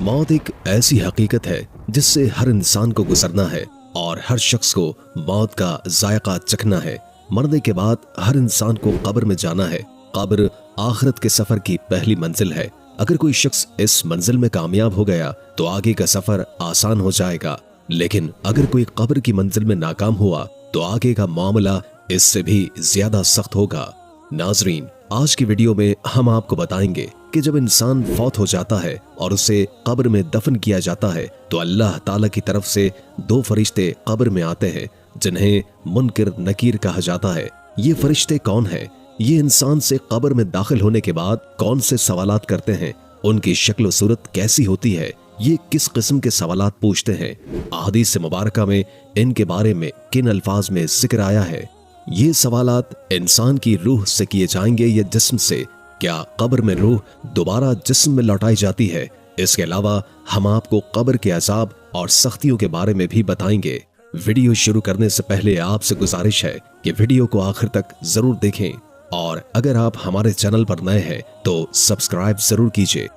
मौत एक ऐसी हकीकत है जिससे हर इंसान को गुजरना है और हर शख्स को मौत का जायका चखना है। मरने के बाद हर इंसान को कब्र में जाना है। कब्र आखिरत के सफर की पहली मंजिल है। अगर कोई शख्स इस मंजिल में कामयाब हो गया तो आगे का सफर आसान हो जाएगा, लेकिन अगर कोई कब्र की मंजिल में नाकाम हुआ तो आगे का मामला इससे भी ज्यादा सख्त होगा। नाजरीन, आज की वीडियो में हम आपको बताएंगे कि जब इंसान फौत हो जाता है और उसे कब्र में दफन किया जाता है तो अल्लाह ताला की तरफ से दो फरिश्ते कब्र में आते हैं जिन्हें मुनकिर नकीर कहा जाता है। ये फरिश्ते कौन है? ये इंसान से कब्र में दाखिल होने के बाद कौन से सवालात करते हैं, उनकी शक्ल सूरत कैसी होती है, ये किस किस्म के सवालात पूछते हैं, अहादीस मुबारका में इनके बारे में किन अल्फाज में जिक्र आया है, ये सवालात इंसान की रूह से किए जाएंगे या जिस्म से, क्या कब्र में रूह दोबारा जिस्म में लौटाई जाती है। इसके अलावा हम आपको कब्र के अजाब और सख्तियों के बारे में भी बताएंगे। वीडियो शुरू करने से पहले आपसे गुजारिश है कि वीडियो को आखिर तक जरूर देखें और अगर आप हमारे चैनल पर नए हैं तो सब्सक्राइब जरूर कीजिए।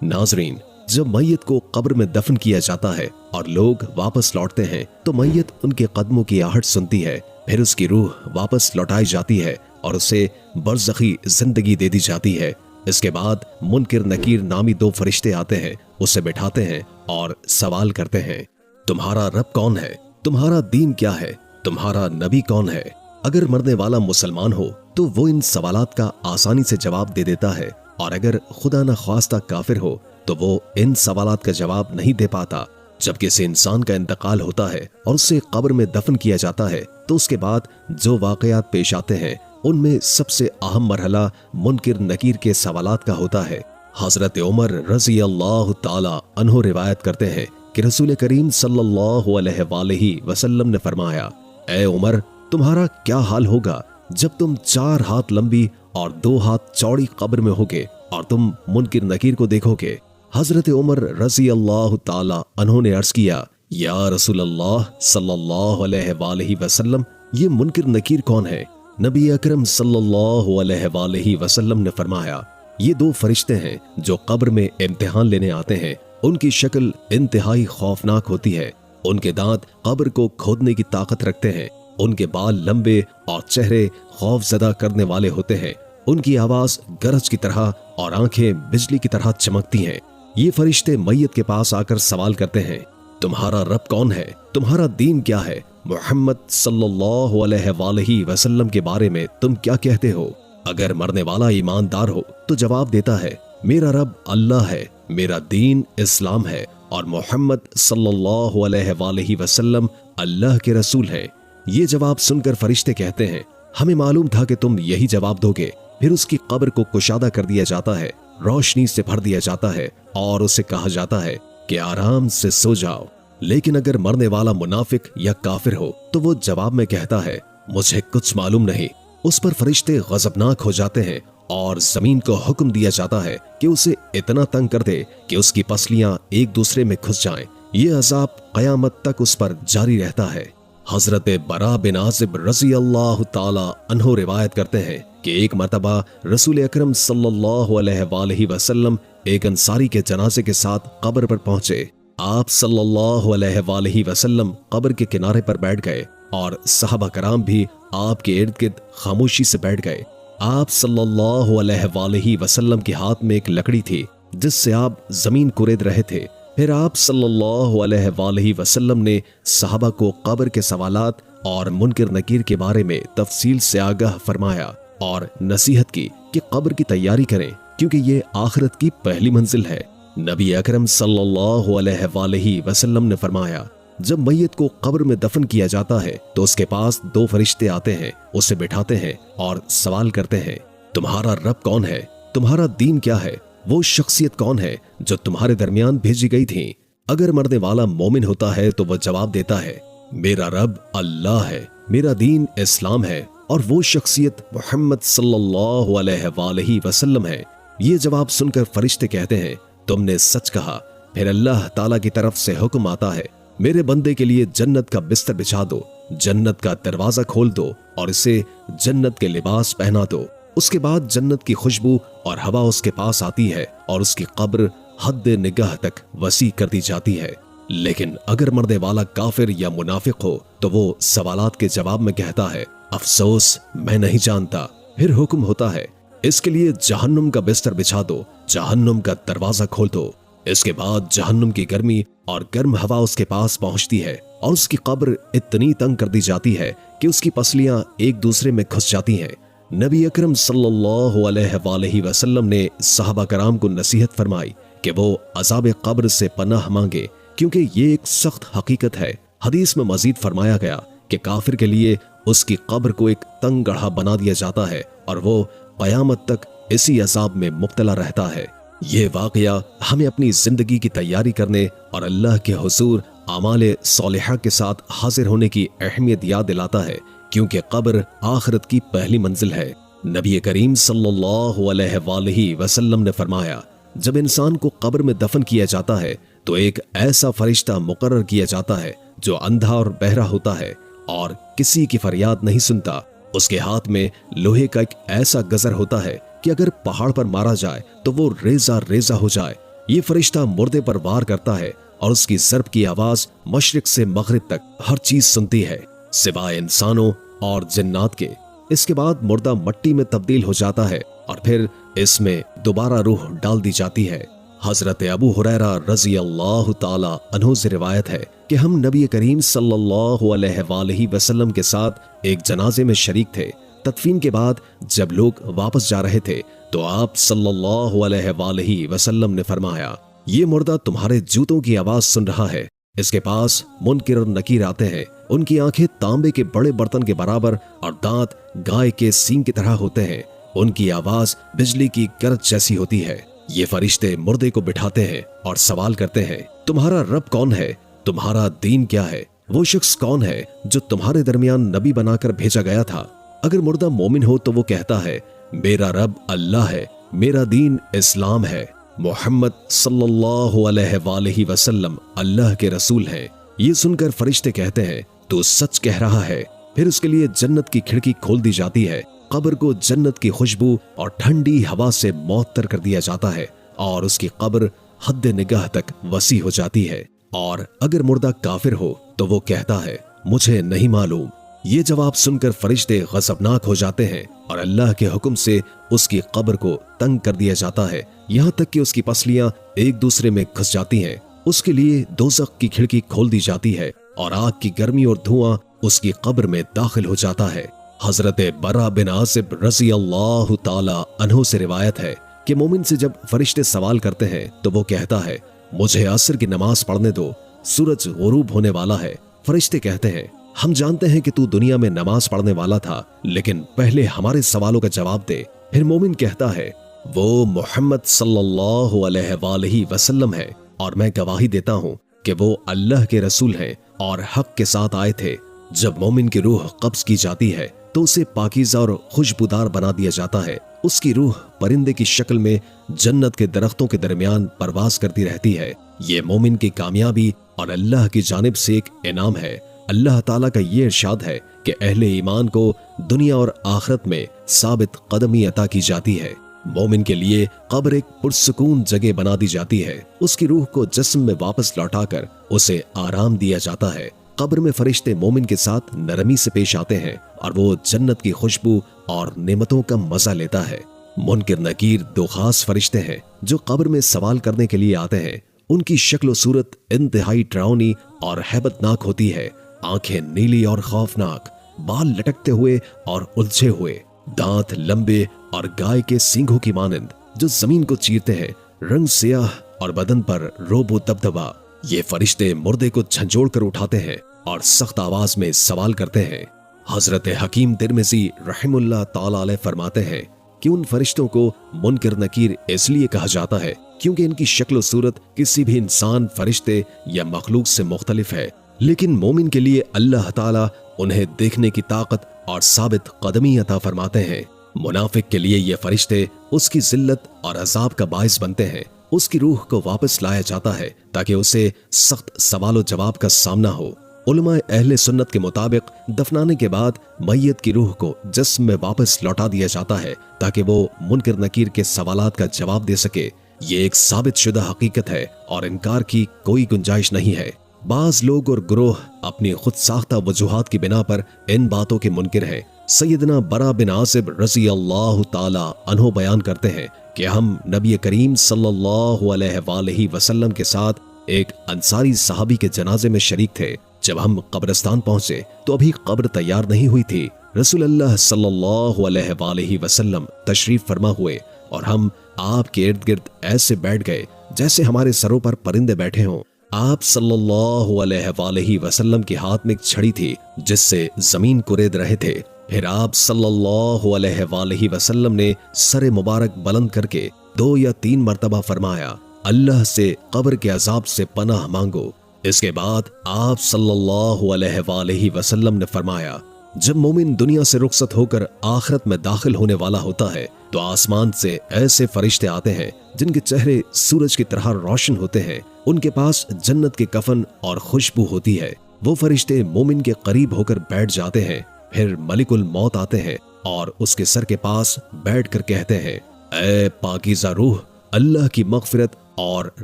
नाजरीन, जब मैयत को कब्र में दफन किया जाता है और लोग वापस लौटते हैं तो मैयत उनके कदमों की आहट सुनती है, फिर उसकी रूह वापस लौटाई जाती है और उसे बरज़खी जिंदगी दे दी जाती है। इसके बाद मुनकिर नकीर नामी दो फरिश्ते आते हैं, उसे बिठाते हैं और सवाल करते हैं, तुम्हारा रब कौन है, तुम्हारा दीन क्या है, तुम्हारा नबी कौन है। अगर मरने वाला मुसलमान हो तो वो इन सवालात का आसानी से जवाब दे देता है, और अगर खुदा न ख्वास्ता काफिर हो तो वो इन सवालात का जवाब नहीं दे पाता। जब किसी इंसान का इंतकाल होता है और उसे कब्र में दफन किया जाता है तो उसके बाद जो वाकयात पेश आते हैं उनमें सबसे अहम मरहला मुनकिर नकीर के सवालात का होता है। हजरत उमर रज़ी अल्लाह ताला अन्हु रिवायत करते हैं कि रसूल करीम सल्लल्लाहु अलैहि वसल्लम ने फरमाया, ए उमर, तुम्हारा क्या हाल होगा जब तुम 4 हाथ लंबी और 2 हाथ चौड़ी कब्र में होगे और तुम मुनकिर नकीर को देखोगे। हजरत उमर रज़ी अल्लाह ताला अन्हु ने अर्ज किया, या रसूल अल्लाह सल्लल्लाहु अलैहि वसल्लम, ये मुनकिर नकीर कौन है? नबी अकरम सल्लल्लाहु अलैहि वसल्लम ने फरमाया, ये 2 फरिश्ते हैं जो कब्र में इम्तिहान लेने आते हैं। उनकी शक्ल इंतहाई खौफनाक होती है। उनके दांत कब्र को खोदने की ताकत रखते हैं। उनके बाल लंबे और चेहरे खौफजदा करने वाले होते हैं। उनकी आवाज गरज की तरह और आंखें बिजली की तरह चमकती हैं। ये फरिश्ते मैयत के पास आकर सवाल करते हैं, तुम्हारा रब कौन है, तुम्हारा दीन क्या है, मोहम्मद सल्लल्लाहु अलैहि वसल्लम के बारे में तुम क्या कहते हो। अगर मरने वाला ईमानदार हो तो जवाब देता है, मेरा रब अल्लाह है, मेरा दीन इस्लाम है और मोहम्मद सल्लल्लाहु अलैहि वसल्लम अल्लाह के रसूल हैं। ये जवाब सुनकर फरिश्ते कहते हैं, हमें मालूम था कि तुम यही जवाब दोगे। फिर उसकी कब्र को कुशादा कर दिया जाता है, रोशनी से भर दिया जाता है और उसे कहा जाता है कि आराम से सो जाओ। लेकिन अगर मरने वाला मुनाफिक या काफिर हो तो वो जवाब में कहता है, मुझे कुछ मालूम नहीं। उस पर फरिश्ते गजबनाक हो जाते हैं और जमीन को हुक्म दिया जाता है कि उसे इतना तंग कर दे कि उसकी पसलियां एक दूसरे में घुस जाएं। ये अजाब कयामत तक उस पर जारी रहता है। हजरत बरा बिन आज़िब रज़ी अल्लाह ताला अन्हु रिवायत करते हैं कि एक मर्तबा रसूल अकरम सल्लल्लाहु अलैहि वसल्लम एक अंसारी के जनाजे के साथ कब्र पर पहुंचे। आप सल्लल्लाहु अलैहि वसल्लम कब्र के किनारे पर बैठ गए और सहाबा कराम भी आपके इर्द गिर्द खामोशी से बैठ गए। आप सल्लल्लाहु अलैहि वसल्लम के हाथ में एक लकड़ी थी जिससे आप जमीन कुरेद रहे थे। फिर आप सल्लल्लाहु अलैहि वसल्लम ने सहाबा को कब्र के सवालात और मुनकिर नकीर के बारे में तफसील से आगाह फरमाया और नसीहत की कि कब्र की तैयारी करें क्योंकि ये आखिरत की पहली मंजिल है। नबी अकरम सल्लल्लाहु अलैहि वसल्लम ने फरमाया, जब मैयत को कब्र में दफन किया जाता है तो उसके पास 2 फरिश्ते आते हैं, उसे बिठाते हैं और सवाल करते हैं, तुम्हारा रब कौन है, तुम्हारा दीन क्या है, वो शख्सियत कौन है जो तुम्हारे दरमियान भेजी गई थी। अगर मरने वाला मोमिन होता है तो वह जवाब देता है, मेरा रब अल्लाह है, मेरा दीन इस्लाम है और वो शख्सियत मोहम्मद सल्लल्लाहु अलैहि वसल्लम है। ये जवाब सुनकर फरिश्ते कहते हैं, तुमने सच कहा। फिर अल्लाह ताला की तरफ से हुक्म आता है, मेरे बंदे के लिए जन्नत का बिस्तर बिछा दो, जन्नत का दरवाजा खोल दो और इसे जन्नत के लिबास पहना दो। उसके बाद जन्नत की खुशबू और हवा उसके पास आती है और उसकी कब्र हद निगाह तक वसी कर दी जाती है। लेकिन अगर मरने वाला काफिर या मुनाफिक हो तो वो सवालात के जवाब में कहता है, अफसोस मैं नहीं जानता। फिर हुक्म होता है, इसके लिए जहन्नुम का बिस्तर बिछा दो, जहन्नुम का दरवाजा खोल दो। इसके बाद जहन्नुम की गर्मी और गर्म हवा उसके पास पहुंचती है और उसकी कब्र इतनी तंग कर दी जाती है कि उसकी पसलियां एक दूसरे में घुस जाती हैं। नबी अकरम सल्लल्लाहु अलैहि वसल्लम ने सहाबा कराम को नसीहत फरमाई कि वो अज़ाब कब्र से पनाह मांगे, क्योंकि ये एक सख्त हकीकत है। हदीस में मजीद फरमाया गया कि काफिर के लिए उसकी कब्र को एक तंग गढ़ा बना दिया जाता है और वो क़यामत तक इसी अज़ाब में मुब्तला रहता है। ये वाक़या हमें अपनी जिंदगी की तैयारी करने और अल्लाह के हुज़ूर आमाले सालिहा के साथ हाजिर होने की अहमियत याद दिलाता है, क्योंकि कब्र आखिरत की पहली मंजिल है। नबी करीम सल्लल्लाहु अलैहि वसल्लम ने फरमाया, जब इंसान को कब्र में दफन किया जाता है तो एक ऐसा फरिश्ता मुकर्रर किया जाता है जो अंधा और बहरा होता है और किसी की फरियाद नहीं सुनता। उसके हाथ में लोहे का एक ऐसा गजर होता है कि अगर पहाड़ पर मारा जाए तो वो रेजा रेजा हो जाए। ये फरिश्ता मुर्दे पर वार करता है और उसकी ज़र्ब की आवाज मशरिक से मगरिब तक हर चीज सुनती है, सिवाय इंसानों और जिन्नात के। इसके बाद मुर्दा मट्टी में तब्दील हो जाता है और फिर इसमें दोबारा रूह डाल दी जाती है। हजरत अबू हुरैरा रज़ी अल्लाह ताला अन्हु से रिवायत है कि हम नबी करीम सल्लल्लाहु अलैहि वसल्लम के साथ एक जनाजे में शरीक थे। तदफीन के बाद जब लोग वापस जा रहे थे तो आप सल्लल्लाहु अलैहि वसल्लम ने फरमाया, ये मुर्दा तुम्हारे जूतों की आवाज सुन रहा है। इसके पास मुनकिर और नकीर आते हैं, उनकी आंखें तांबे के बड़े बर्तन के बराबर और दांत गाय के सींग की तरह होते हैं। उनकी आवाज बिजली की गरज जैसी होती है। ये फरिश्ते मुर्दे को बिठाते हैं और सवाल करते हैं, तुम्हारा रब कौन है? तुम्हारा दीन क्या है? वो शख्स कौन है जो तुम्हारे दरमियान नबी बनाकर भेजा गया था? अगर मुर्दा मोमिन हो तो वो कहता है, मेरा रब अल्लाह है, मेरा दीन इस्लाम है, मोहम्मद सल्लल्लाहु अलैहि वसल्लम अल्लाह के रसूल हैं। ये सुनकर फरिश्ते कहते हैं, तू सच कह रहा है। फिर उसके लिए जन्नत की खिड़की खोल दी जाती है। कब्र को जन्नत की खुशबू और ठंडी हवा से मुअत्तर कर दिया जाता है और उसकी कब्र हद निगाह तक वसी हो जाती है। और अगर मुर्दा काफिर हो तो वो कहता है, मुझे नहीं मालूम। ये जवाब सुनकर फरिश्ते गज़बनाक हो जाते हैं और अल्लाह के हुक्म से उसकी कब्र को तंग कर दिया जाता है, यहाँ तक कि उसकी पसलियां एक दूसरे में घुस जाती हैं। उसके लिए दोज़ख की खिड़की खोल दी जाती है और आग की गर्मी और धुआं उसकी कब्र में दाखिल हो जाता है। हजरत बरा बिन आसिब रज़ी अल्लाह ताला अन्हु से रिवायत है कि मोमिन से जब फरिश्ते सवाल करते हैं तो वो कहता है, मुझे असर की नमाज पढ़ने दो, सूरज गुरूब होने वाला है। फरिश्ते कहते हैं, हम जानते हैं कि तू दुनिया में नमाज पढ़ने वाला था, लेकिन पहले हमारे सवालों का जवाब दे। फिर मोमिन कहता है, वो मोहम्मद सल्लल्लाहु अलैहि वसल्लम है और मैं गवाही देता हूँ कि वो अल्लाह के रसूल हैं और हक के साथ आए थे। जब मोमिन की रूह कब्ज की जाती है तो उसे पाकीज़ा और खुशबूदार बना दिया जाता है। उसकी रूह परिंदे की शक्ल में जन्नत के दरख्तों के दरमियान परवास करती रहती है। ये मोमिन की कामयाबी और अल्लाह की जानिब से एक इनाम है। अल्लाह ताला का ये इरशाद है कि अहले ईमान को दुनिया और आखिरत में साबित कदमी अता की जाती है। मोमिन के लिए कब्र एक पुरसुकून जगह बना दी जाती है। उसकी रूह को जिस्म में वापस लौटाकर उसे आराम दिया जाता है। कब्र में फरिश्ते मोमिन के साथ नरमी से पेश आते हैं और वो जन्नत की खुशबू और नेमतों का मजा लेता है। मुनकिर नकीर दो खास फरिश्ते हैं जो कब्र में सवाल करने के लिए आते हैं। उनकी शक्ल सूरत इंतहाई डरावनी और हैबतनाक होती है। आंखें नीली और खौफनाक, बाल लटकते हुए और उलझे हुए, दांत लंबे और गाय के सींगों की मानंद जो जमीन को चीरते हैं, रंग सियाह और बदन पर रोबो दबदबा। ये फरिश्ते मुर्दे को झंझोड़ कर उठाते हैं और सख्त आवाज में सवाल करते हैं। हजरत हकीम तिरमिज़ी रहमुल्लाह ताला अलैह फरमाते हैं कि उन फरिश्तों को मुनकिर नकीर इसलिए कहा जाता है क्योंकि इनकी शक्ल सूरत किसी भी इंसान, फरिश्ते या मखलूक से मुख्तलिफ है। लेकिन मोमिन के लिए अल्लाह ताला उन्हें देखने की ताकत और साबित कदमी अता फरमाते हैं। मुनाफिक के लिए ये फरिश्ते उसकी जिल्लत और अजाब का बाइस बनते हैं। उसकी रूह को वापस लाया जाता है ताकि उसे सख्त सवाल जवाब का सामना हो। उलमा अहले सुन्नत के मुताबिक दफनाने के बाद मैयत की रूह को जिस्म में वापस लौटा दिया जाता है ताकि वो मुनकिर नकीर के सवालात का जवाब दे सके। ये एक साबित शुदा हकीकत है और इनकार की कोई गुंजाइश नहीं है। बाज लोग और ग्रोह अपनी खुद साख्ता वजूहात की बिना पर इन बातों के मुनकिर हैं। सैयदना बरा बिन आसिब रज़ी अल्लाह ताला अन्हु बयान करते हैं कि हम नबी करीम सल्लल्लाहु अलैहि वसल्लम के साथ एक अंसारी सहाबी के जनाजे में शरीक थे। जब हम कब्रिस्तान पहुंचे तो अभी कब्र तैयार नहीं हुई थी। रसूलुल्लाह सल्लल्लाहु अलैहि वसल्लम तशरीफ फरमा हुए और हम आपके इर्द गिर्द ऐसे बैठ गए जैसे हमारे सरों पर परिंदे बैठे हों। आप सल्लल्लाहु अलैहि वसल्लम के हाथ में एक छड़ी थी जिससे जमीन कुरेद रहे थे। फिर आप सल्लल्लाहु अलैहि वसल्लम ने सरे मुबारक बुलंद करके 2 या 3 मर्तबा फरमाया, अल्लाह से कब्र के अजाब से पनाह मांगो। इसके बाद आप सल्लल्लाहु अलैहि वसल्लम ने फरमाया, जब मोमिन दुनिया से रुखसत होकर आखिरत में दाखिल होने वाला होता है तो आसमान से ऐसे फरिश्ते आते हैं जिनके चेहरे सूरज की तरह रोशन होते हैं। उनके पास जन्नत के कफन और खुशबू होती है। वो फरिश्ते मोमिन के करीब होकर बैठ जाते हैं। फिर मलिकुल मौत आते हैं और उसके सर के पास बैठकर कहते हैं, ऐ पाकीज़ा रूह, अल्लाह की मग़फ़िरत और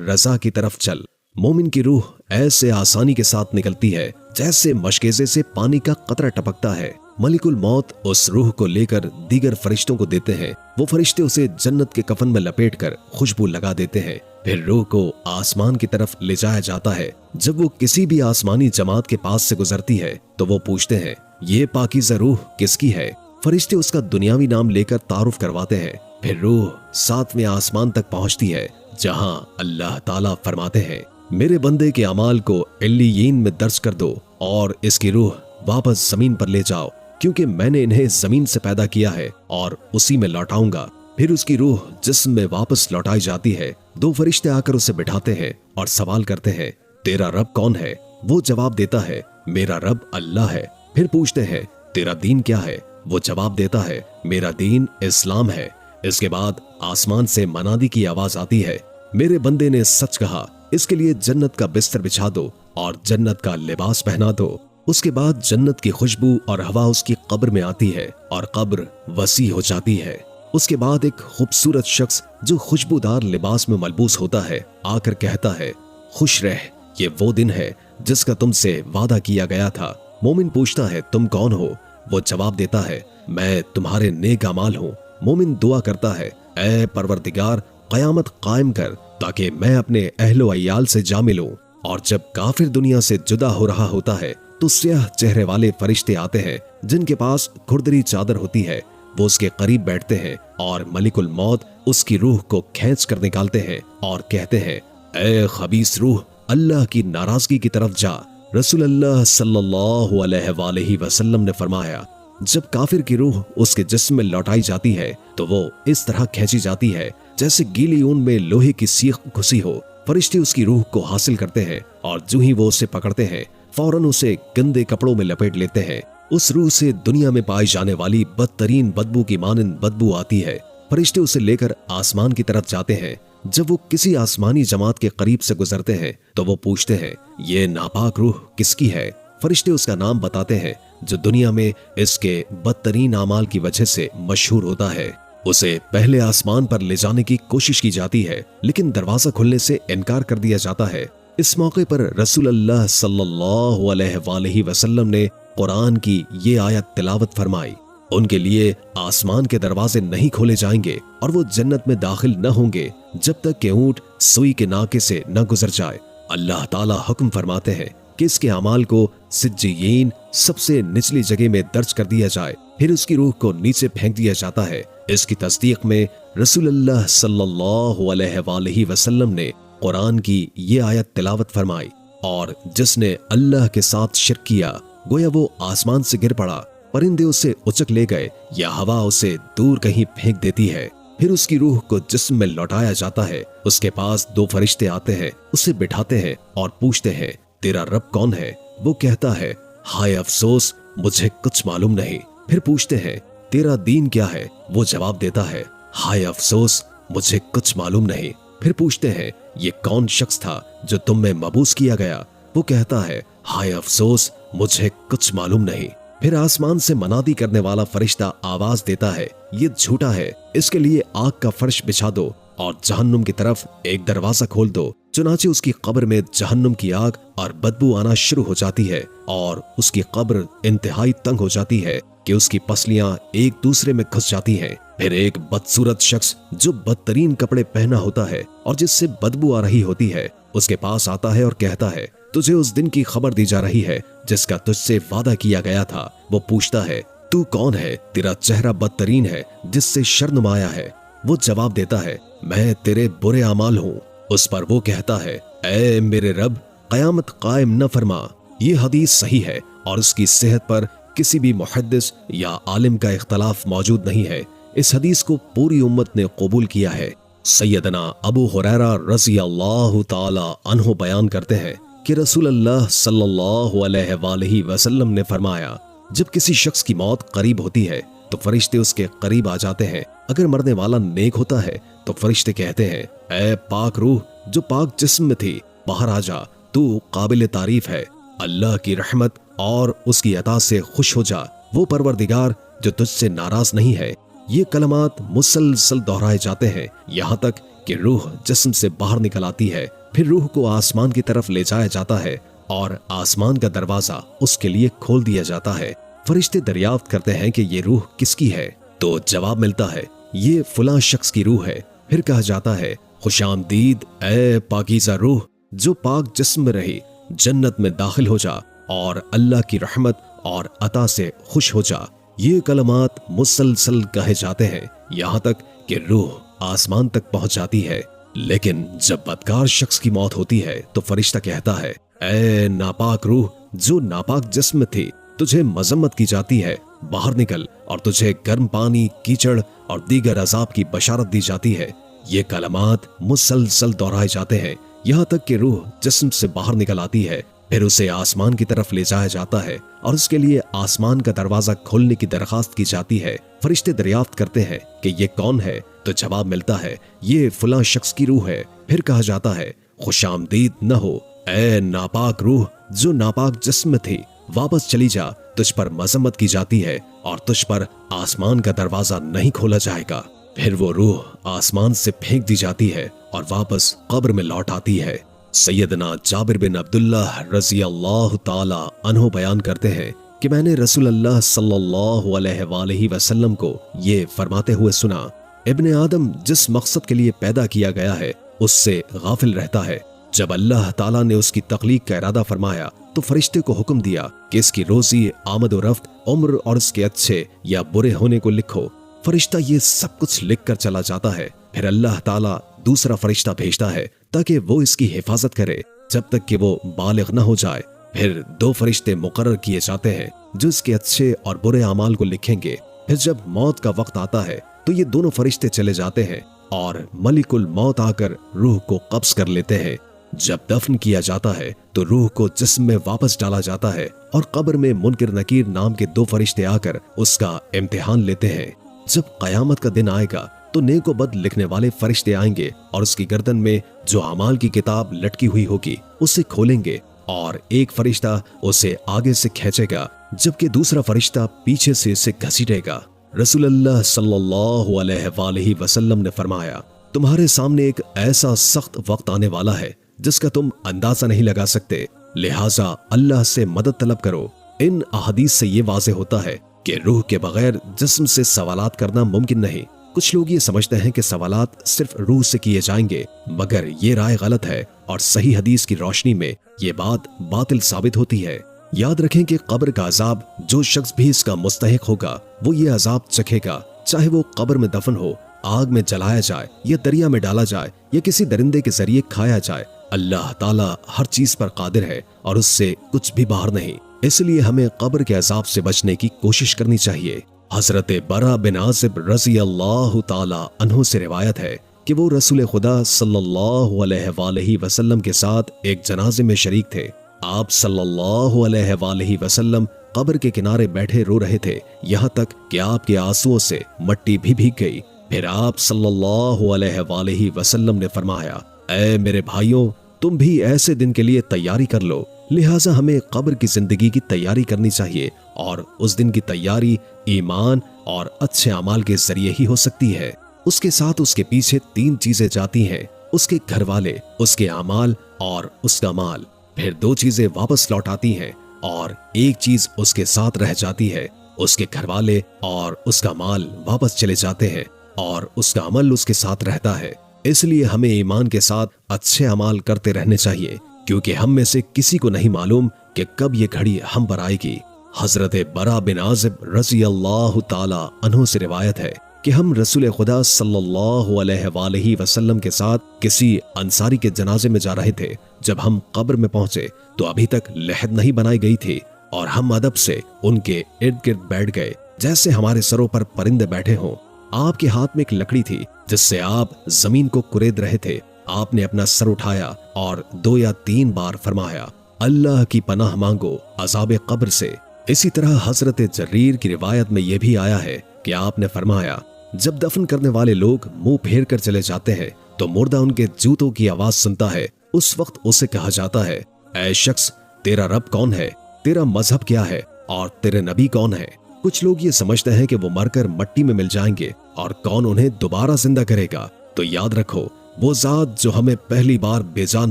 रज़ा की तरफ चल। मोमिन की रूह ऐसे आसानी के साथ निकलती है जैसे मशकेज़े से पानी का कतरा टपकता है। मलिकुल मौत उस रूह को लेकर दीगर फरिश्तों को देते हैं। वो फरिश्ते उसे जन्नत के कफन में लपेटकर खुशबू लगा देते हैं। फिर रूह को आसमान की तरफ ले जाया जाता है। जब वो किसी भी आसमानी जमात के पास से गुजरती है तो वो पूछते हैं, ये पाकीज़ा रूह किसकी है? फरिश्ते उसका दुनियावी नाम लेकर तारुफ करवाते हैं। फिर रूह 7वें आसमान तक पहुंचती है जहां अल्लाह ताला फरमाते हैं, मेरे बंदे के अमाल को इल्लियीन में दर्ज कर दो और इसकी रूह वापस जमीन पर ले जाओ, क्योंकि मैंने इन्हें जमीन से पैदा किया है और उसी में लौटाऊंगा। फिर उसकी रूह जिस्म में वापस लौटाई जाती है। 2 फरिश्ते आकर उसे बिठाते हैं और सवाल करते हैं, तेरा रब कौन है? वो जवाब देता है, मेरा रब अल्लाह है। फिर पूछते हैं, तेरा दीन क्या है? वो जवाब देता है, मेरा दीन इस्लाम है। इसके बाद आसमान से मनादी की आवाज आती है, मेरे बंदे ने सच कहा, इसके लिए जन्नत का बिस्तर बिछा दो और जन्नत का लिबास पहना दो। उसके बाद जन्नत की खुशबू और हवा उसकी कब्र में आती है और कब्र वसी हो जाती है। उसके बाद एक खूबसूरत शख्स जो खुशबूदार लिबास में मलबूस होता है आकर कहता है, खुश रह, ये वो दिन है जिसका तुमसे वादा किया गया था। मोमिन पूछता है, तुम कौन हो? वो जवाब देता है, मैं तुम्हारे नेक अमाल हूँ। मोमिन दुआ करता है, ऐ परवरदिगार, कयामत कायम कर ताकि मैं अपने अहलो अय्याल से जा मिलूं। और जब काफिर दुनिया से जुदा हो रहा होता है तो स्याह चेहरे वाले फरिश्ते आते हैं जिनके पास खुरदरी चादर होती है। वो उसके करीब बैठते हैं और मलिकुल मौत उसकी रूह को खींच कर निकालते हैं और कहते हैं, ऐ खबीस रूह, अल्लाह की नाराजगी की तरफ जा। रसूलुल्लाह सल्लल्लाहु अलैहि वसल्लम ने फरमाया, जब काफिर की रूह उसके जिस्म में लौटाई जाती है तो वो इस तरह खींची जाती है जैसे गीली ऊन में लोहे की सीख घुसी हो। फरिश्ते उसकी रूह को हासिल करते हैं और जो ही वो उसे पकड़ते हैं फौरन उसे गंदे कपड़ों में लपेट लेते हैं। उस रूह से दुनिया में पाई जाने वाली बदतरीन बदबू की मानंद बदबू आती है। फरिश्ते उसे लेकर आसमान की तरफ जाते हैं। जब वो किसी आसमानी जमात के करीब से गुजरते हैं तो वो पूछते हैं, ये नापाक रूह किसकी है? फरिश्ते उसका नाम बताते हैं जो दुनिया में इसके बदतरीन अमाल की वजह से मशहूर होता है। उसे पहले आसमान पर ले जाने की कोशिश की जाती है लेकिन दरवाजा खुलने से इनकार कर दिया जाता है। इस मौके पर रसूलुल्लाह सल्लल्लाहु अलैहि वसल्लम ने कुरान की ये आयत तिलावत फरमाई, उनके लिए आसमान के दरवाजे नहीं खोले जाएंगे और वो जन्नत में दाखिल न होंगे जब तक कि ऊंट सुई के नाके से न गुजर जाए। अल्लाह ताला हुक्म फरमाते हैं कि इसके अमाल को सिज्जीयीन सबसे निचली जगह में दर्ज कर दिया जाए, फिर उसकी रूह को नीचे फेंक दिया जाता है। इसकी तस्दीक में रसूलुल्लाह सल्लल्लाहु अलैहि वसल्लम ने कुरान की ये आयत तिलावत फरमाई, और जिसने अल्लाह के साथ शिर्क किया गोया वो आसमान से गिर पड़ा, परिंदे उसे उचक ले गए या हवा उसे दूर कहीं फेंक देती है। फिर उसकी रूह को जिस्म में लौटाया जाता है। उसके पास 2 फरिश्ते आते हैं, उसे बिठाते हैं और पूछते हैं, तेरा रब कौन है? वो कहता है, हाय अफसोस, मुझे कुछ मालूम नहीं। फिर पूछते हैं, तेरा दीन क्या है? वो जवाब देता है, हाय अफसोस, मुझे कुछ मालूम नहीं। फिर पूछते हैं, ये कौन शख्स था जो तुम में मबूस किया गया? वो कहता है, हाय अफसोस, मुझे कुछ मालूम नहीं। फिर आसमान से मनादी करने वाला फरिश्ता आवाज देता है, ये झूठा है, इसके लिए आग का फर्श बिछा दो और जहन्नुम की तरफ एक दरवाजा खोल दो। चुनाचे उसकी कब्र में जहन्नुम की आग और बदबू आना शुरू हो जाती है और उसकी कब्र इंतहाई तंग हो जाती है कि उसकी पसलियां एक दूसरे में घुस जाती हैं। फिर एक बदसूरत शख्स जो बदतरीन कपड़े पहना होता है और जिससे बदबू आ रही होती है उसके पास आता है और कहता है, तुझे उस दिन की खबर दी जा रही है जिसका तुझसे वादा किया गया था। वो पूछता है, तू कौन है? तेरा चेहरा बदतरीन है जिससे शर्म आया है। वो जवाब देता है, मैं तेरे बुरे अमाल हूँ। उस पर वो कहता है, ऐ मेरे रब, कयामत कायम न फरमा। ये हदीस सही है और उसकी सेहत पर किसी भी मुहद्दिस या आलिम का इख्तलाफ मौजूद नहीं है। इस हदीस को पूरी उम्मत ने कबूल किया है। सैयदना अबू हुरैरा रज़ी अल्लाह ताला अन्हु बयान करते हैं कि रसूलुल्लाह सल्लल्लाहु अलैहि वसल्लम ने फरमाया, जब किसी शख्स की मौत करीब होती है तो फरिश्ते उसके करीब आ जाते हैं। अगर मरने वाला नेक होता है तो फरिश्ते कहते हैं, ऐ पाक रूह जो पाक जिस्म में थी, बाहर आ जा, तू काबिल तारीफ है। अल्लाह की रहमत और उसकी अता से खुश हो जा, वो परवरदिगार जो तुझसे नाराज नहीं है। ये कलमात मुसलसल दोहराए जाते हैं यहाँ तक कि रूह जिस्म से बाहर निकल आती है। फिर रूह को आसमान की तरफ ले जाया जाता है और आसमान का दरवाजा उसके लिए खोल दिया जाता है। फरिश्ते दरियाफ्त करते हैं कि ये रूह किसकी है, तो जवाब मिलता है, ये फलां शख्स की रूह है। फिर कहा जाता है, खुशामदीद ऐ पाकीज़ा रूह जो पाक जिस्म में रही, जन्नत में दाखिल हो जा और अल्लाह की रहमत और अता से खुश हो जा। ये कलमात मुसलसल कहे जाते हैं यहाँ तक कि रूह आसमान तक पहुंच जाती है। लेकिन जब बदकार शख्स की मौत होती है तो फरिश्ता कहता है, ऐ नापाक रूह जो नापाक जिस्म में थी, तुझे मजम्मत की जाती है, बाहर निकल और तुझे गर्म पानी, कीचड़ और दीगर अजाब की बशारत दी जाती है। ये कलमात मुसलसल दोहराए जाते हैं यहाँ तक कि रूह जिस्म से बाहर निकल आती है। फिर उसे आसमान की तरफ ले जाया जाता है और उसके लिए आसमान का दरवाजा खोलने की दरखास्त की जाती है। फरिश्ते दरियाफ्त करते हैं कि ये कौन है, तो जवाब मिलता है, ये फलां शख्स की रूह है। फिर कहा जाता है, खुशामदीद न हो ऐ नापाक रूह जो नापाक जिस्म थी, वापस चली जा, तुझ पर मजम्मत की जाती है और तुझ पर आसमान का दरवाजा नहीं खोला जाएगा। फिर वो रूह आसमान से फेंक दी जाती है और वापस कब्र में लौट आती है। सैयदना जाबिर बिन अब्दुल्लाह रज़ी अल्लाह ताला अन्हु बयान करते हैं कि मैंने रसूलुल्लाह सल्लल्लाहु अलैहि वसल्लम को ये फरमाते हुए सुना, इब्ने आदम जिस मकसद के लिए पैदा किया गया है उससे गाफिल रहता है। जब अल्लाह ताला ने उसकी तख्लीक का इरादा फरमाया तो फरिश्ते को हुक्म दिया कि इसकी रोजी, आमद और रफ्त, उम्र और इसके अच्छे या बुरे होने को लिखो। फरिश्ता ये सब कुछ लिख कर चला जाता है। फिर अल्लाह ताला दूसरा फरिश्ता भेजता है ताकि वो इसकी हिफाजत करे जब तक कि वो बालिग न हो जाए। फिर दो फरिश्ते मुकर्रर किए जाते हैं जो इसके अच्छे और बुरे अमाल को लिखेंगे। फिर जब मौत का वक्त आता है तो ये दोनों फरिश्ते चले जाते हैं और मलिकुल मौत आकर रूह को कब्ज कर लेते हैं। जब दफन किया जाता है तो रूह को जिस्म में वापस डाला जाता है और कब्र में मुनकिर नकीर नाम के दो फरिश्ते आकर उसका इम्तिहान लेते हैं। जब कयामत का दिन आएगा तो नेक व बद लिखने वाले फरिश्ते आएंगे और उसकी गर्दन में जो अमाल की किताब लटकी हुई होगी उसे खोलेंगे और एक फरिश्ता उसे आगे से खींचेगा जबकि दूसरा फरिश्ता पीछे से इसे घसीटेगा। रसूलुल्लाह सल्लल्लाहु अलैहि वसल्लम ने फरमाया, तुम्हारे सामने एक ऐसा सख्त वक्त आने वाला है जिसका तुम अंदाजा नहीं लगा सकते, लिहाजा अल्लाह से मदद तलब करो। इन अहादीस से ये वाज़ेह होता है कि रूह के बगैर जिस्म से सवालात करना मुमकिन नहीं। कुछ लोग ये समझते हैं कि सवालात सिर्फ रूह से किए जाएंगे, मगर ये राय गलत है और सही हदीस की रोशनी में ये बात बातिल साबित होती है। याद रखें कि कब्र का अजाब जो शख्स भी इसका मुस्तहिक होगा वो ये अजाब चखेगा, चाहे वो कब्र में दफन हो, आग में जलाया जाए या दरिया में डाला जाए या किसी दरिंदे के जरिए खाया जाए। अल्लाह ताला हर चीज पर कादिर है और उससे कुछ भी बाहर नहीं। इसलिए हमें कब्र के अजाब से बचने की कोशिश करनी चाहिए। हजरत बरा बिन आसिब रज़ी अल्लाह ताला अन्हु से रिवायत है कि वो रसूल खुदा सल्लल्लाहु अलैहि वसल्लम के साथ एक जनाजे में शरीक थे। आप सल्लल्लाहु अलैहि वसल्लम कब्र के किनारे बैठे रो रहे थे, यहाँ तक कि आपके आंसुओं से मट्टी भी भीग गई। फिर आप सल्लल्लाहु अलैहि वसल्लम ने फरमाया, ऐ मेरे भाइयों, तुम भी ऐसे दिन के लिए तैयारी कर लो। लिहाजा हमें कब्र की जिंदगी की तैयारी करनी चाहिए और उस दिन की तैयारी ईमान और अच्छे अमाल के जरिए ही हो सकती है। اس کے ساتھ اس کے پیچھے 3 چیزیں جاتی ہیں: اس کے گھر والے، اس کے اعمال اور اس کا مال۔ پھر 2 چیزیں واپس لوٹ آتی ہیں اور ایک چیز اس کے ساتھ رہ جاتی ہے: اس کے گھر والے اور اس کا مال واپس چلے جاتے ہیں اور اس کا عمل اس کے ساتھ رہتا ہے۔ اس لیے ہمیں ایمان کے ساتھ اچھے اعمال کرتے رہنے چاہیے، کیونکہ ہم میں سے کسی کو نہیں معلوم کہ کب یہ گھڑی ہم پر آئے گی۔ حضرت برا بن عازب رضی اللہ تعالی عنہ سے روایت ہے کہ ہم رسول خدا صلی اللہ علیہ وآلہ وسلم کے ساتھ کسی انصاری کے جنازے میں جا رہے تھے۔ جب ہم قبر میں پہنچے تو ابھی تک لحد نہیں بنائی گئی تھی، اور ہم ادب سے ان کے ارد گرد بیٹھ گئے جیسے ہمارے سروں پر پرندے بیٹھے ہوں۔ آپ کے ہاتھ میں ایک لکڑی تھی جس سے آپ زمین کو کورید رہے تھے۔ آپ نے اپنا سر اٹھایا اور 2 یا 3 بار فرمایا: اللہ کی پناہ مانگو عذاب قبر سے۔ اسی طرح حضرت جریر کی روایت میں یہ بھی آیا ہے کہ آپ نے فرمایا: جب دفن کرنے والے لوگ منہ پھیر کر چلے جاتے ہیں تو مردہ ان کے جوتوں کی آواز سنتا ہے۔ اس وقت اسے کہا جاتا ہے: اے شخص، تیرا رب کون ہے؟ تیرا مذہب کیا ہے؟ اور تیرے نبی کون ہے؟ کچھ لوگ یہ سمجھتے ہیں کہ وہ مر کر مٹی میں مل جائیں گے اور کون انہیں دوبارہ زندہ کرے گا۔ تو یاد رکھو، وہ ذات جو ہمیں پہلی بار بے جان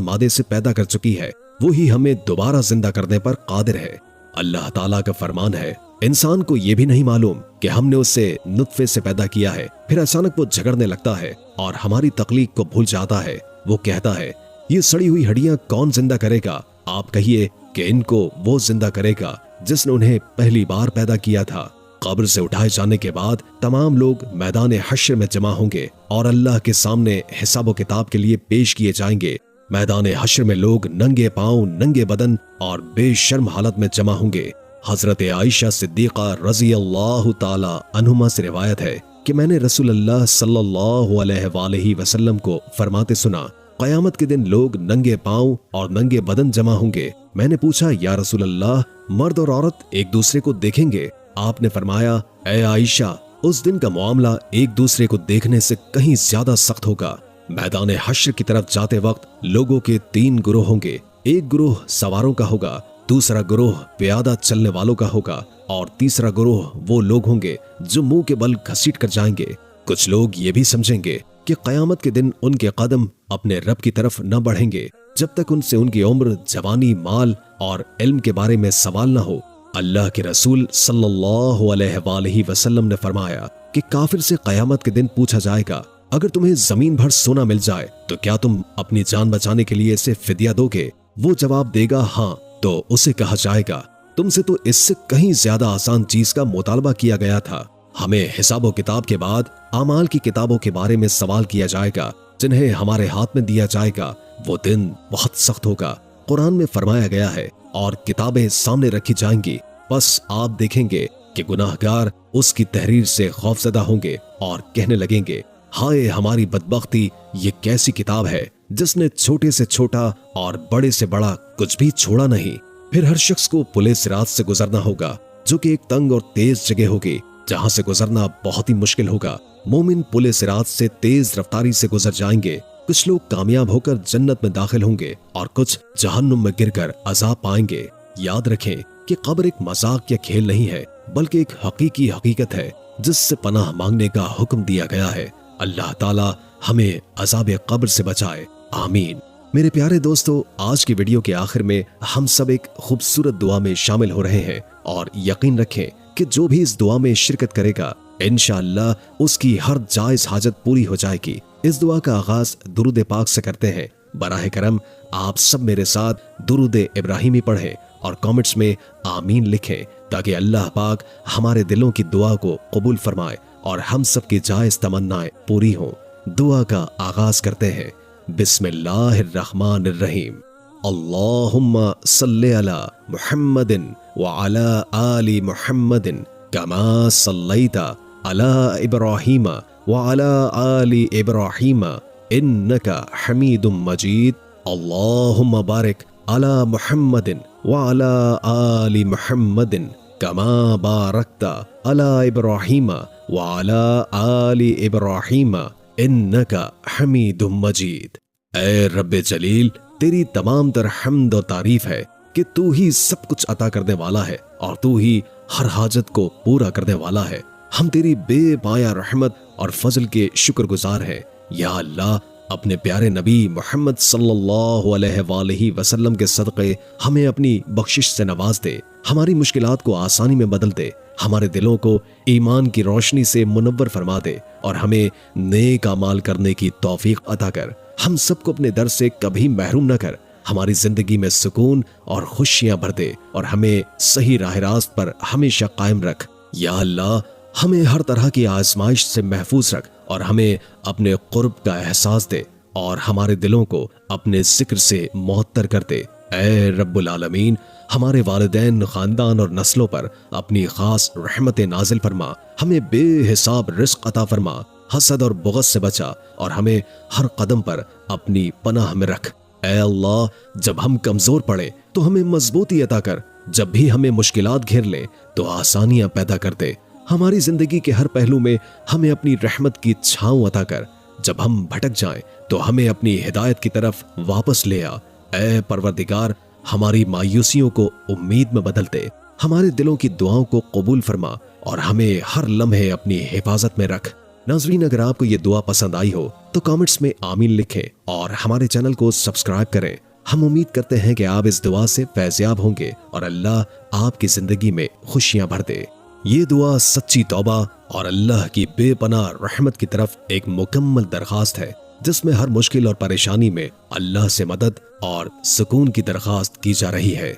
مادے سے پیدا کر چکی ہے، وہی ہمیں دوبارہ زندہ کرنے پر قادر ہے۔ اللہ تعالیٰ کا فرمان ہے: انسان کو یہ بھی نہیں معلوم کہ ہم نے اسے نطفے سے پیدا کیا ہے، پھر اچانک وہ جھگڑنے لگتا ہے اور ہماری تخلیق کو بھول جاتا ہے۔ وہ کہتا ہے: یہ سڑی ہوئی ہڈیاں کون زندہ کرے گا؟ آپ کہیے کہ ان کو وہ زندہ کرے گا جس نے انہیں پہلی بار پیدا کیا تھا۔ قبر سے اٹھائے جانے کے بعد تمام لوگ میدان حشر میں جمع ہوں گے اور اللہ کے سامنے حساب و کتاب کے لیے پیش کیے جائیں گے۔ میدان حشر میں لوگ ننگے پاؤں، ننگے بدن اور بے شرم حالت میں جمع ہوں گے۔ حضرت عائشہ صدیقہ رضی اللہ تعالی عنہما سے روایت ہے کہ میں نے رسول اللہ صلی اللہ علیہ وآلہ وسلم کو فرماتے سنا: قیامت کے دن لوگ ننگے پاؤں اور ننگے بدن جمع ہوں گے۔ میں نے پوچھا: یا رسول اللہ، مرد اور عورت ایک دوسرے کو دیکھیں گے؟ آپ نے فرمایا: اے عائشہ، اس دن کا معاملہ ایک دوسرے کو دیکھنے سے کہیں زیادہ سخت ہوگا۔ میدان حشر کی طرف جاتے وقت لوگوں کے 3 گروہ ہوں گے۔ ایک گروہ سواروں کا ہوگا، دوسرا گروہ پیادہ چلنے والوں کا ہوگا، اور تیسرا گروہ وہ لوگ ہوں گے جو منہ کے بل گھسیٹ کر جائیں گے۔ کچھ لوگ یہ بھی سمجھیں گے کہ قیامت کے دن ان کے قدم اپنے رب کی طرف نہ بڑھیں گے جب تک ان سے ان کی عمر، جوانی، مال اور علم کے بارے میں سوال نہ ہو۔ اللہ کے رسول صلی اللہ علیہ وآلہ وسلم نے فرمایا کہ کافر سے قیامت کے دن پوچھا جائے گا: اگر تمہیں زمین بھر سونا مل جائے تو کیا تم اپنی جان بچانے کے لیے اسے فدیہ دو گے؟ وہ جواب دے گا: ہاں۔ تو اسے کہا جائے گا: تم سے تو اس سے کہیں زیادہ آسان چیز کا مطالبہ کیا گیا تھا۔ ہمیں حساب و کتاب کے بعد اعمال کی کتابوں کے بارے میں سوال کیا جائے گا جنہیں ہمارے ہاتھ میں دیا جائے گا۔ وہ دن بہت سخت ہوگا۔ قرآن میں فرمایا گیا ہے: اور کتابیں سامنے رکھی جائیں گی، بس آپ دیکھیں گے کہ گناہگار اس کی تحریر سے خوفزدہ ہوں گے اور کہنے لگیں گے: ہائے ہماری بدبختی، یہ کیسی کتاب ہے جس نے چھوٹے سے چھوٹا اور بڑے سے بڑا کچھ بھی چھوڑا نہیں۔ پھر ہر شخص کو پل صراط سے گزرنا ہوگا، جو کہ ایک تنگ اور تیز جگہ ہوگی جہاں سے گزرنا بہت ہی مشکل ہوگا۔ مومن پل صراط سے تیز رفتاری سے گزر جائیں گے۔ کچھ لوگ کامیاب ہو کر جنت میں داخل ہوں گے اور کچھ جہنم میں گر کر عذاب پائیں گے۔ یاد رکھیں کہ قبر ایک مذاق یا کھیل نہیں ہے، بلکہ ایک حقیقی حقیقت ہے جس سے پناہ مانگنے کا حکم دیا گیا ہے۔ اللہ تعالی ہمیں عذاب قبر سے بچائے، آمین۔ میرے پیارے دوستو، آج کی ویڈیو کے آخر میں ہم سب ایک خوبصورت دعا میں شامل ہو رہے ہیں، اور یقین رکھیں کہ جو بھی اس دعا میں شرکت کرے گا انشاءاللہ اس کی ہر جائز حاجت پوری ہو جائے گی۔ اس دعا کا آغاز درود پاک سے کرتے ہیں۔ براہ کرم آپ سب میرے ساتھ درود ابراہیمی پڑھیں اور کامنٹس میں آمین لکھیں تاکہ اللہ پاک ہمارے دلوں کی دعا کو قبول فرمائے اور ہم سب کی جائز تمنائیں پوری ہوں۔ دعا کا آغاز کرتے ہیں۔ بسم اللہ الرحمن الرحیم۔ اللہم صلی علی محمد وعلی آل محمد کما صلیت علی ابراہیم وعلی آل ابراہیم انک حمید مجید۔ اللہم بارک علی محمد وعلی آل محمد کما بارکت علی ابراہیم وعلی آل ابراہیم انک حمید مجید۔ اے رب جلیل، تیری تمام تر حمد و تعریف ہے کہ تو ہی سب کچھ عطا کرنے والا ہے اور تو ہی ہر حاجت کو پورا کرنے والا ہے۔ ہم تیری بے پایا رحمت اور فضل کے شکر گزار ہیں۔ یا اللہ، اپنے پیارے نبی محمد صلی اللہ علیہ وآلہ وسلم کے صدقے ہمیں اپنی بخشش سے نواز دے، ہماری مشکلات کو آسانی میں بدل دے، ہمارے دلوں کو ایمان کی روشنی سے منور فرما دے اور ہمیں نیک اعمال کرنے کی توفیق عطا کر۔ ہم سب کو اپنے در سے کبھی محروم نہ کر، ہماری زندگی میں سکون اور خوشیاں بھر دے اور ہمیں صحیح راہ راست پر ہمیشہ قائم رکھ۔ یا اللہ، ہمیں ہر طرح کی آزمائش سے محفوظ رکھ اور ہمیں اپنے قرب کا احساس دے اور ہمارے دلوں کو اپنے ذکر سے معطر کر دے۔ اے رب العالمین، ہمارے والدین، خاندان اور نسلوں پر اپنی خاص رحمت نازل فرما، ہمیں بے حساب رزق عطا فرما، حسد اور بغض سے بچا اور ہمیں ہر قدم پر اپنی پناہ میں رکھ۔ اے اللہ، جب ہم کمزور پڑے تو ہمیں مضبوطی عطا کر، جب بھی ہمیں مشکلات گھیر لے تو آسانیاں پیدا کر دے۔ ہماری زندگی کے ہر پہلو میں ہمیں اپنی رحمت کی چھاؤں عطا کر، جب ہم بھٹک جائیں تو ہمیں اپنی ہدایت کی طرف واپس لے آ۔ اے پروردگار، ہماری مایوسیوں کو امید میں بدل دے، ہمارے دلوں کی دعاؤں کو قبول فرما اور ہمیں ہر لمحے اپنی حفاظت میں رکھ۔ ناظرین، اگر آپ کو یہ دعا پسند آئی ہو تو کامنٹس میں آمین لکھیں اور ہمارے چینل کو سبسکرائب کریں۔ ہم امید کرتے ہیں کہ آپ اس دعا سے فیضیاب ہوں گے اور اللہ آپ کی زندگی میں خوشیاں بھر دے۔ یہ دعا سچی توبہ اور اللہ کی بے پناہ رحمت کی طرف ایک مکمل درخواست ہے، جس میں ہر مشکل اور پریشانی میں اللہ سے مدد اور سکون کی درخواست کی جا رہی ہے۔